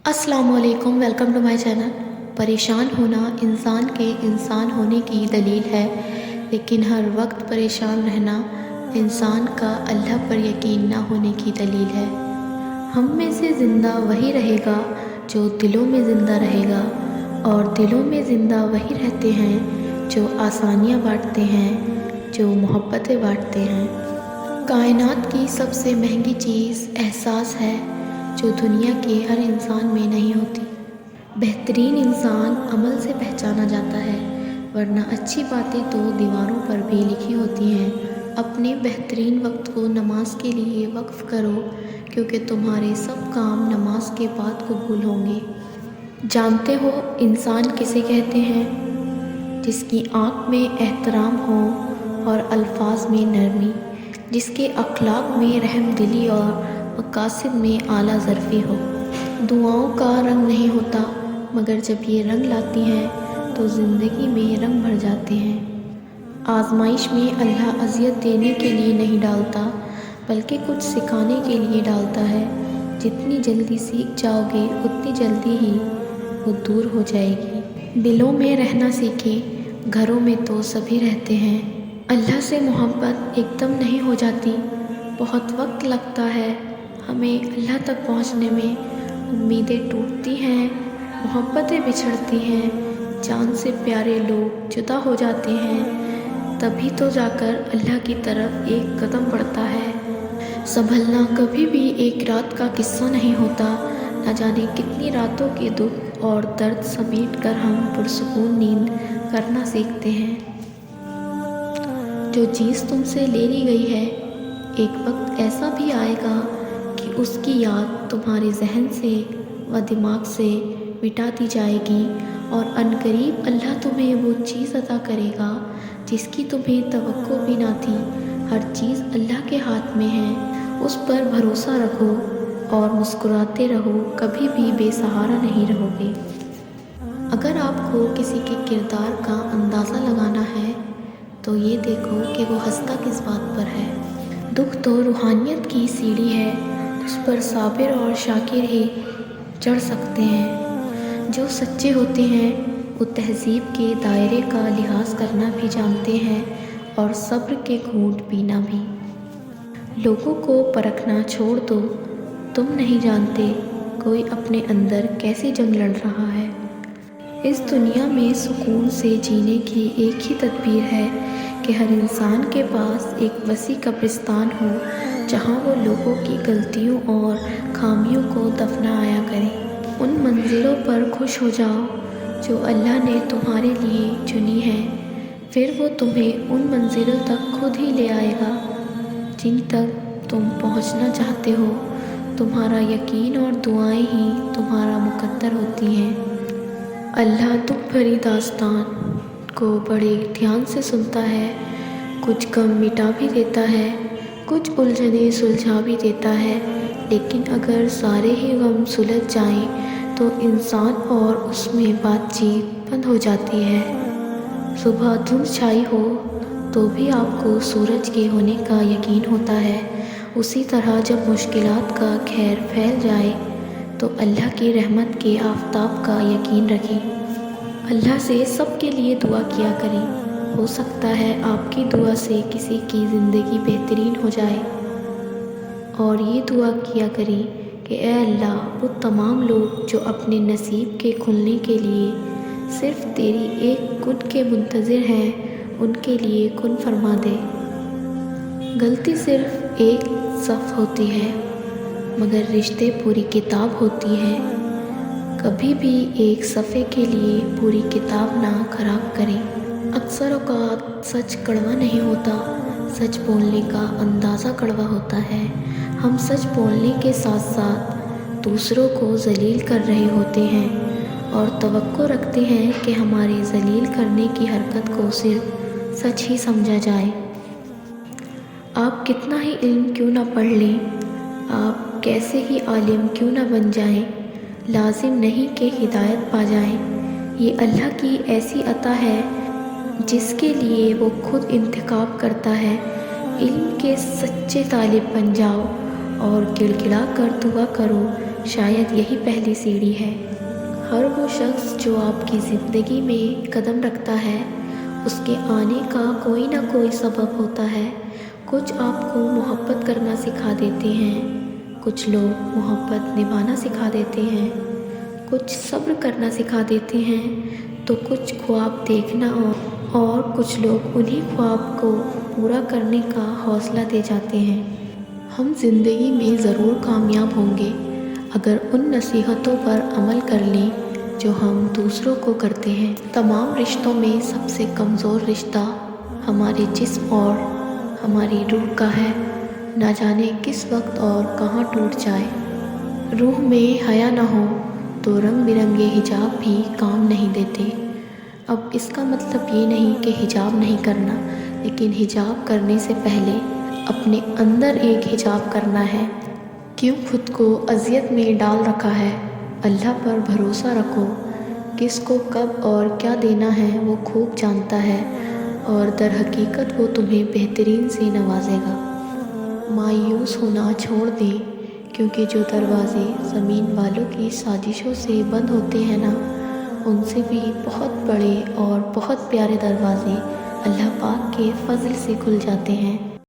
السلام علیکم، welcome to my channel. پریشان ہونا انسان کے انسان ہونے کی دلیل ہے، لیکن ہر وقت پریشان رہنا انسان کا اللہ پر یقین نہ ہونے کی دلیل ہے۔ ہم میں سے زندہ وہی رہے گا جو دلوں میں زندہ رہے گا، اور دلوں میں زندہ وہی رہتے ہیں جو آسانیاں بانٹتے ہیں، جو محبتیں بانٹتے ہیں۔ کائنات کی سب سے مہنگی چیز احساس ہے، جو دنیا کے ہر انسان میں نہیں ہوتی۔ بہترین انسان عمل سے پہچانا جاتا ہے، ورنہ اچھی باتیں تو دیواروں پر بھی لکھی ہوتی ہیں۔ اپنے بہترین وقت کو نماز کے لیے وقف کرو، کیونکہ تمہارے سب کام نماز کے بعد قبول ہوں گے۔ جانتے ہو انسان کسے کہتے ہیں؟ جس کی آنکھ میں احترام ہو اور الفاظ میں نرمی، جس کے اخلاق میں رحم دلی اور مقاصد میں اعلیٰ ظرفی ہو۔ دعاؤں کا رنگ نہیں ہوتا، مگر جب یہ رنگ لاتی ہیں تو زندگی میں رنگ بھر جاتے ہیں۔ آزمائش میں اللہ اذیت دینے کے لیے نہیں ڈالتا، بلکہ کچھ سکھانے کے لیے ڈالتا ہے۔ جتنی جلدی سیکھ جاؤ گے اتنی جلدی ہی وہ دور ہو جائے گی۔ دلوں میں رہنا سیکھیں، گھروں میں تو سبھی رہتے ہیں۔ اللہ سے محبت ایک دم نہیں ہو جاتی، بہت وقت لگتا ہے ہمیں اللہ تک پہنچنے میں۔ امیدیں ٹوٹتی ہیں، محبتیں بچھڑتی ہیں، جان سے پیارے لوگ جدا ہو جاتے ہیں، تبھی تو جا کر اللہ کی طرف ایک قدم بڑھتا ہے۔ سنبھلنا کبھی بھی ایک رات کا قصہ نہیں ہوتا، نہ جانے کتنی راتوں کے دکھ اور درد سمیٹ کر ہم پرسکون نیند کرنا سیکھتے ہیں۔ جو چیز تم سے لے لی گئی ہے، ایک وقت ایسا بھی آئے گا کہ اس کی یاد تمہارے ذہن سے و دماغ سے مٹا دی جائے گی، اور عنقریب اللہ تمہیں وہ چیز عطا کرے گا جس کی تمہیں توقع بھی نہ تھی۔ ہر چیز اللہ کے ہاتھ میں ہے، اس پر بھروسہ رکھو اور مسکراتے رہو، کبھی بھی بے سہارا نہیں رہو گے۔ اگر آپ کو کسی کے کردار کا اندازہ لگانا ہے تو یہ دیکھو کہ وہ ہنستا کس بات پر ہے۔ دکھ تو روحانیت کی سیڑھی ہے، اس پر صابر اور شاکر ہی چڑھ سکتے ہیں۔ جو سچے ہوتے ہیں وہ تہذیب کے دائرے کا لحاظ کرنا بھی جانتے ہیں، اور صبر کے گھونٹ پینا بھی۔ لوگوں کو پرکھنا چھوڑ دو، تم نہیں جانتے کوئی اپنے اندر کیسی جنگ لڑ رہا ہے۔ اس دنیا میں سکون سے جینے کی ایک ہی تدبیر ہے کہ ہر انسان کے پاس ایک وسیع قبرستان ہو، جہاں وہ لوگوں کی غلطیوں اور خامیوں کو دفنایا کرے۔ ان منزلوں پر خوش ہو جاؤ جو اللہ نے تمہارے لیے چنی ہیں، پھر وہ تمہیں ان منزلوں تک خود ہی لے آئے گا جن تک تم پہنچنا چاہتے ہو۔ تمہارا یقین اور دعائیں ہی تمہارا مقدر ہوتی ہیں۔ اللہ دکھ بھری داستان کو بڑے دھیان سے سنتا ہے، کچھ غم مٹا بھی دیتا ہے، کچھ الجھنیں سلجھا بھی دیتا ہے، لیکن اگر سارے ہی غم سلجھ جائیں تو انسان اور اس میں بات چیت بند ہو جاتی ہے۔ صبح دھند چھائی ہو تو بھی آپ کو سورج کے ہونے کا یقین ہوتا ہے، اسی طرح جب مشکلات کا کھیر پھیل جائے تو اللہ کی رحمت کے آفتاب کا یقین رکھیں۔ اللہ سے سب کے لیے دعا کیا کریں، ہو سکتا ہے آپ کی دعا سے کسی کی زندگی بہترین ہو جائے۔ اور یہ دعا کیا کریں کہ اے اللہ، وہ تمام لوگ جو اپنے نصیب کے کھلنے کے لیے صرف تیری ایک کن کے منتظر ہیں، ان کے لیے کن فرما دے۔ غلطی صرف ایک صف ہوتی ہے، مگر رشتے پوری کتاب ہوتی ہیں۔ کبھی بھی ایک صفحے کے لیے پوری کتاب نہ خراب کریں۔ اکثر اوقات سچ کڑوا نہیں ہوتا، سچ بولنے کا اندازہ کڑوا ہوتا ہے۔ ہم سچ بولنے کے ساتھ ساتھ دوسروں کو ذلیل کر رہے ہوتے ہیں، اور توقع رکھتے ہیں کہ ہمارے ذلیل کرنے کی حرکت کو صرف سچ ہی سمجھا جائے۔ آپ کتنا ہی علم کیوں نہ پڑھ لیں، آپ کیسے ہی عالم کیوں نہ بن جائیں، لازم نہیں کہ ہدایت پا جائیں۔ یہ اللہ کی ایسی عطا ہے جس کے لیے وہ خود انتخاب کرتا ہے۔ علم کے سچے طالب بن جاؤ اور گڑ گڑا کر دعا کرو، شاید یہی پہلی سیڑھی ہے۔ ہر وہ شخص جو آپ کی زندگی میں قدم رکھتا ہے، اس کے آنے کا کوئی نہ کوئی سبب ہوتا ہے۔ کچھ آپ کو محبت کرنا سکھا دیتے ہیں، کچھ لوگ محبت نبھانا سکھا دیتے ہیں، کچھ صبر کرنا سکھا دیتے ہیں، تو کچھ خواب دیکھنا اور کچھ لوگ انہی خواب کو پورا کرنے کا حوصلہ دے جاتے ہیں۔ ہم زندگی میں ضرور کامیاب ہوں گے اگر ان نصیحتوں پر عمل کر لیں جو ہم دوسروں کو کرتے ہیں۔ تمام رشتوں میں سب سے کمزور رشتہ ہمارے جسم اور ہماری روح کا ہے۔ نہ جانے کس وقت اور کہاں ٹوٹ جائے۔ روح میں حیا نہ ہو تو رنگ برنگے حجاب بھی کام نہیں دیتے۔ اب اس کا مطلب یہ نہیں کہ حجاب نہیں کرنا، لیکن حجاب کرنے سے پہلے اپنے اندر ایک حجاب کرنا ہے۔ کیوں خود کو اذیت میں ڈال رکھا ہے؟ اللہ پر بھروسہ رکھو، کس کو کب اور کیا دینا ہے وہ خوب جانتا ہے، اور در حقیقت وہ تمہیں بہترین سے نوازے گا۔ مایوس ہونا چھوڑ دیں، کیونکہ جو دروازے زمین والوں کی سازشوں سے بند ہوتے ہیں نا، ان سے بھی بہت بڑے اور بہت پیارے دروازے اللہ پاک کے فضل سے کھل جاتے ہیں۔